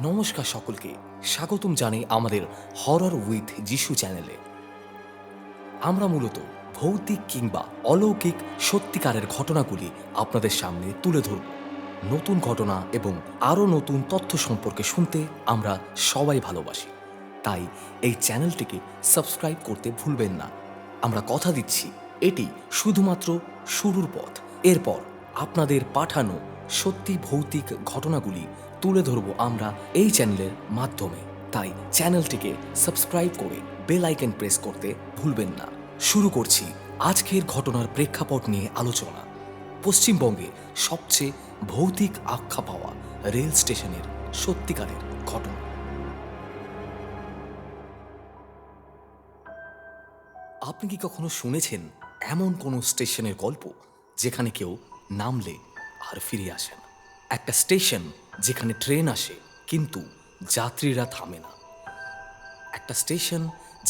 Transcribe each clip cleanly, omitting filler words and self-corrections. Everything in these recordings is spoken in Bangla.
নমস্কার সকলকে, স্বাগতম জানাই আমাদের হরর উইথ যিশু চ্যানেলে। আমরা মূলত ভৌতিক কিংবা অলৌকিক সত্যিকারের ঘটনাগুলি আপনাদের সামনে তুলে ধরব। নতুন ঘটনা এবং আরও নতুন তথ্য সম্পর্কে শুনতে আমরা সবাই ভালোবাসি, তাই এই চ্যানেলটিকে সাবস্ক্রাইব করতে ভুলবেন না। আমরা কথা দিচ্ছি, এটি শুধুমাত্র শুরুর পথ। এরপর আপনাদের পাঠানো সত্যি ভৌতিক ঘটনাগুলি তুলে ধরব আমরা এই চ্যানেলের মাধ্যমে, তাই চ্যানেলটিকে সাবস্ক্রাইব করে বেল আইকন প্রেস করতে ভুলবেন না। শুরু করছি আজকের ঘটনার প্রেক্ষাপট নিয়ে আলোচনা। পশ্চিমবঙ্গে সবচেয়ে ভৌতিক আখ্যা পাওয়া রেল স্টেশনের সত্যিকারের ঘটনা। আপনি কি কখনো শুনেছেন এমন কোনো স্টেশনের গল্প যেখানে কেউ নামলে আর ফিরে আসে না? একটা স্টেশন যেখানে ট্রেন আসে কিন্তু যাত্রীরা থামে না। একটা স্টেশন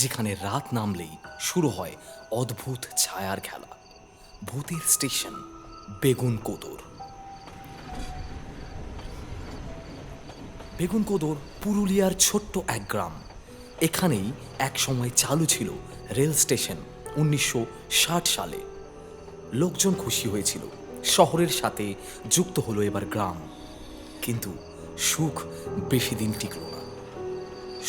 যেখানে রাত নামলেই শুরু হয় অদ্ভুত ছায়ার খেলা। ভূতের স্টেশন বেগুনকোদর। বেগুনকোদর পুরুলিয়ার ছোট্ট এক গ্রাম। এখানেই এক সময় চালু ছিল রেল স্টেশন। 1960 সালে লোকজন খুশি হয়েছিল, শহরের সাথে যুক্ত হলো এবার গ্রাম। কিন্তু সুখ বেশি দিন টিকল না।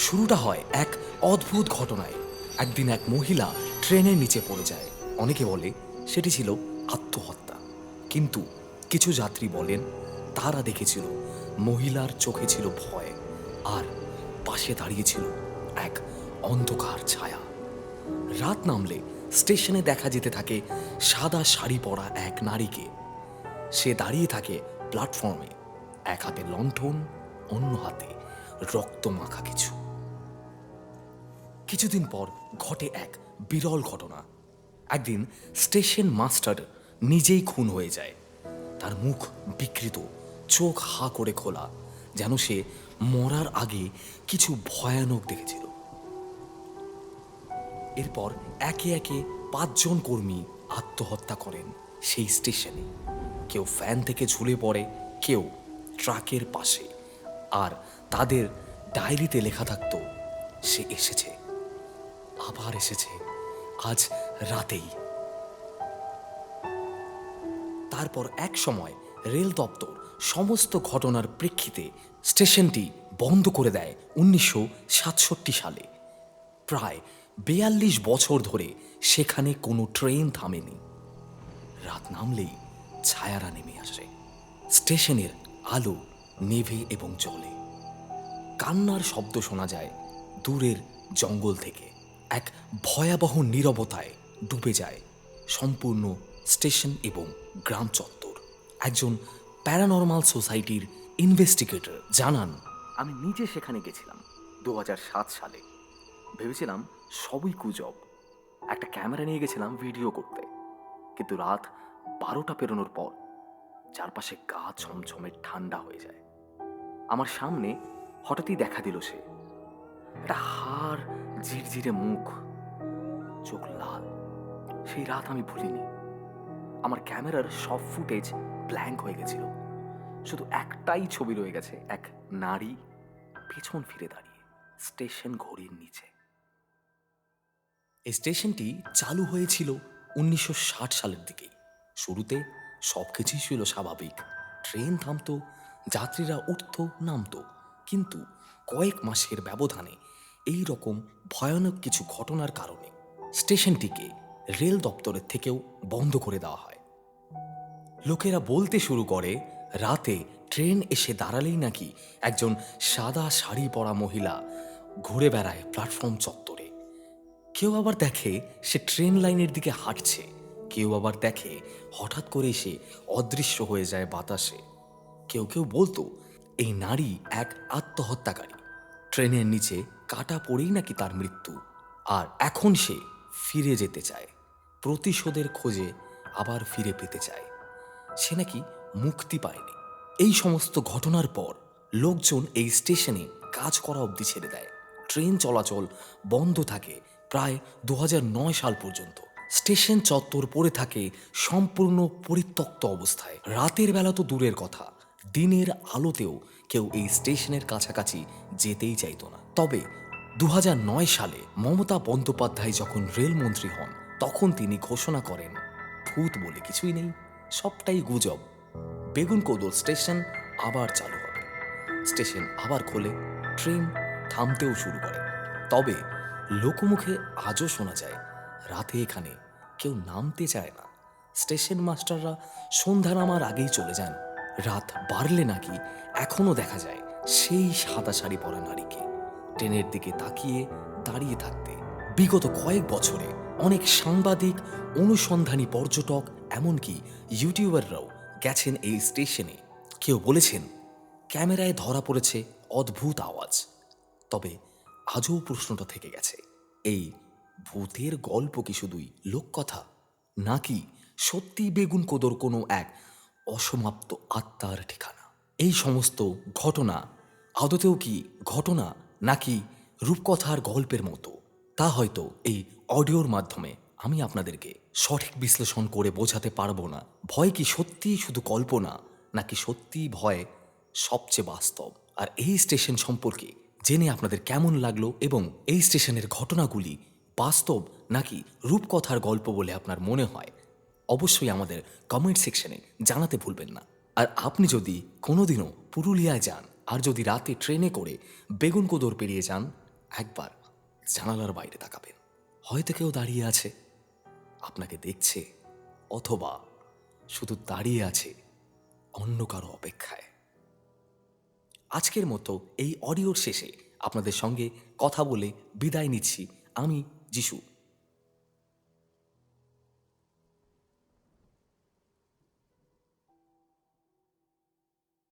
শুরুটা হয় এক অদ্ভুত ঘটনায়। একদিন এক মহিলা ট্রেনের নিচে পড়ে যায়। অনেকে বলে সেটি ছিল আত্মহত্যা, কিন্তু কিছু যাত্রী বলেন তারা দেখেছিল মহিলার চোখে ছিল ভয়, আর পাশে দাঁড়িয়েছিল এক অন্ধকার ছায়া। রাত নামলে স্টেশনে দেখা যেতে থাকে সাদা শাড়ি পরা এক নারীকে। সে দাঁড়িয়ে থাকে প্ল্যাটফর্মে, এক হাতে লণ্ঠন, অন্য হাতে রক্ত মাখা কিছু। কিছুদিন পর ঘটে এক বিরল ঘটনা। একদিন স্টেশন মাস্টার নিজেই খুন হয়ে যায়। তার মুখ বিকৃত, চোখ হা করে খোলা, যেন সে মরার আগে কিছু ভয়ানক দেখেছিল। এরপর একে একে 5 জন কর্মী আত্মহত্যা করেন সেই স্টেশনে। কেউ ফ্যান থেকে ঝুলে পড়ে, কেউ ট্রাকের পাশে, আর তাদের ডায়েরিতে লেখা থাকতো, সে এসেছে, আবার এসেছে, আজ রাতেই। তারপর এক সময় রেল দপ্তর সমস্ত ঘটনার প্রেক্ষিতে স্টেশনটি বন্ধ করে দেয় 1967 সালে। প্রায় 42 বছর ধরে সেখানে কোনো ট্রেন থামেনি। রাত নামলেই ছায়ারা নেমে আসে। স্টেশনের আলো নেভে এবং জ্বলে। কান্নার শব্দ শোনা যায় দূরের জঙ্গল থেকে। এক ভয়াবহ নীরবতায় ডুবে যায় সম্পূর্ণ স্টেশন এবং গ্রাম চত্বর। একজন প্যারানরমাল সোসাইটির ইনভেস্টিগেটর জানান, আমি নিজে সেখানে গেছিলাম 2007 সালে। ভেবেছিলাম সবই গুজব। একটা ক্যামেরা নিয়ে গেছিলাম ভিডিও করতে, কিন্তু রাত 12টা পেরোনোর পর চারপাশে গা ছমছমে ঠান্ডা হয়ে যায়। আমার সামনে হঠাৎই দেখা দিল সে। একটা হাড় ঝিরঝিরে মুখ, চোখ লাল। সেই রাত আমি ভুলিনি। আমার ক্যামেরার সব ফুটেজ ব্ল্যাঙ্ক হয়ে গেছিল। শুধু একটাই ছবি রয়ে গেছে, এক নারী পেছন ফিরে দাঁড়িয়ে স্টেশন ঘড়ির নিচে। এই স্টেশনটি চালু হয়েছিল 1960 সালের দিকেই। শুরুতে সব কিছুই ছিল স্বাভাবিক। ট্রেন থামতো, যাত্রীরা উঠতো নামতো, কিন্তু কয়েক মাসের ব্যবধানে এই রকম ভয়ানক কিছু ঘটনার কারণে স্টেশনটিকে রেল দপ্তরের থেকেও বন্ধ করে দেওয়া হয়। লোকেরা বলতে শুরু করে রাতে ট্রেন এসে দাঁড়ালেই নাকি একজন সাদা শাড়ি পরা মহিলা ঘুরে বেড়ায় প্ল্যাটফর্ম চত্বরে। কেউ আবার দেখে সে ট্রেন লাইনের দিকে হাঁটছে, কেউ আবার দেখে হঠাৎ করে সে অদৃশ্য হয়ে যায় বাতাসে। কেউ কেউ বলতো এই নারী এক আত্মহত্যাকারী, ট্রেনের নিচে কাটা পড়েই নাকি তার মৃত্যু, আর এখন সে ফিরে যেতে চায়, প্রতিশোধের খোঁজে আবার ফিরে পেতে চায়। সে নাকি মুক্তি পায়নি। এই সমস্ত ঘটনার পর লোকজন এই স্টেশনে কাজ করা অবধি ছেড়ে দেয়। ট্রেন চলাচল বন্ধ থাকে প্রায় 2009 সাল পর্যন্ত। স্টেশন চত্বর পড়ে থাকে সম্পূর্ণ পরিত্যক্ত অবস্থায়। রাতের বেলা তো দূরের কথা, দিনের আলোতেও কেউ এই স্টেশনের কাছাকাছি যেতেই চাইতো না। তবে 2009 সালে মমতা বন্দ্যোপাধ্যায় যখন রেলমন্ত্রী হন, তখন তিনি ঘোষণা করেন, ভূত বলে কিছুই নেই, সবটাই গুজব। বেগুনকোদর স্টেশন আবার চালু হবে। স্টেশন আবার খোলে, ট্রেন থামতেও শুরু করে। তবে লোকমুখে আজও শোনা যায়, রাতে এখানে কেউ নামতে চায় না। স্টেশন মাস্টাররা সন্ধ্যা নামার আগেই চলে যান। রাত বাড়লে নাকি এখনো দেখা যায় সেই সাদা শাড়ি পরা নারীকে ট্রেনের দিকে তাকিয়ে দাঁড়িয়ে থাকতে। বিগত কয়েক বছরে অনেক সাংবাদিক, অনুসন্ধানী পর্যটক, এমনকি ইউটিউবাররাও গেছেন এই স্টেশনে। কেউ বলেছেন ক্যামেরায় ধরা পড়েছে অদ্ভুত আওয়াজ। তবে আজও প্রশ্নটা থেকে গেছে, এই ভূতের গল্প কি শুধুই লোককথা, নাকি সত্যি বেগুনকোদর কোনো এক অসমাপ্ত আত্মার ঠিকানা? এই সমস্ত ঘটনা আদতেও কি ঘটনা, নাকি রূপকথার গল্পের মতো, তা হয়তো এই অডিওর মাধ্যমে আমি আপনাদেরকে সঠিক বিশ্লেষণ করে বোঝাতে পারবো না। ভয় কি সত্যিই শুধু কল্পনা, নাকি সত্যিই ভয় সবচেয়ে বাস্তব? আর এই স্টেশন সম্পর্কে জেনে আপনাদের কেমন লাগলো, এবং এই স্টেশনের ঘটনাগুলি বাস্তব নাকি রূপকথার গল্প বলে আপনার মনে হয়, অবশ্যই আমাদের কমেন্ট সেকশনে জানাতে ভুলবেন না। আর আপনি যদি কোনোদিনও পুরুলিয়ায় যান, আর যদি রাতে ট্রেনে করে বেগুনকোদর পেরিয়ে যান, একবার জানালার বাইরে তাকাবেন, হয়তো কেউ দাঁড়িয়ে আছে, আপনাকে দেখছে, অথবা শুধু দাঁড়িয়ে আছে অন্য কারো অপেক্ষায়। আজকের মতো এই অডিওর শেষে আপনাদের সঙ্গে কথা বলে বিদায় নিচ্ছি আমি, যিশু।